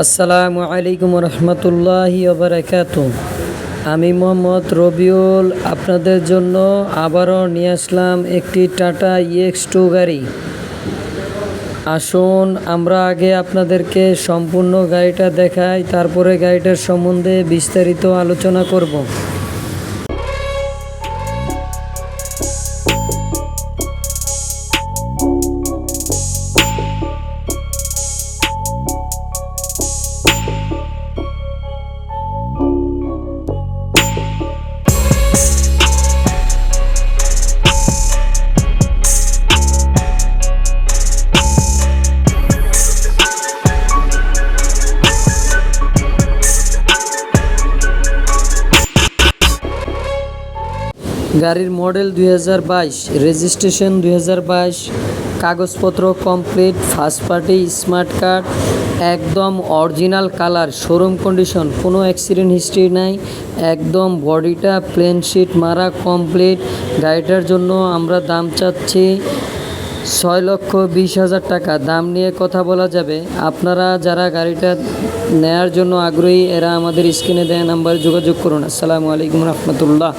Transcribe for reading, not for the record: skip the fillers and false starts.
আসসালামু আলাইকুম রহমতুল্লাহি ওবারাকাতু। আমি মোহাম্মদ রবিউল আপনাদের জন্য আবারও নিয়ে আসলাম একটি টাটা EX2 গাড়ি। আসুন আমরা আগে আপনাদেরকে সম্পূর্ণ গাড়িটা দেখাই, তারপরে গাড়িটার সম্বন্ধে বিস্তারিত আলোচনা করব। গাড়ির মডেল 2022, রেজিস্ট্রেশন 2022, কাগজপত্র complete, first party, smart card, একদম অরিজিনাল কালার, শোরুম কন্ডিশন, কোনো অ্যাক্সিডেন্ট হিস্ট্রি নাই, একদম বডিটা প্লেন শিট মারা কমপ্লিট। গাড়িটার জন্য আমরা দাম চাচ্ছি 6,20,000 টাকা। দাম নিয়ে কথা বলা যাবে। আপনারা যারা গাড়িটা নেয়ার জন্য আগ্রহী এরা আমাদের স্ক্রিনে দেওয়া নাম্বারে যোগাযোগ করুন। আসসালামু আলাইকুম রহমতুল্লাহ।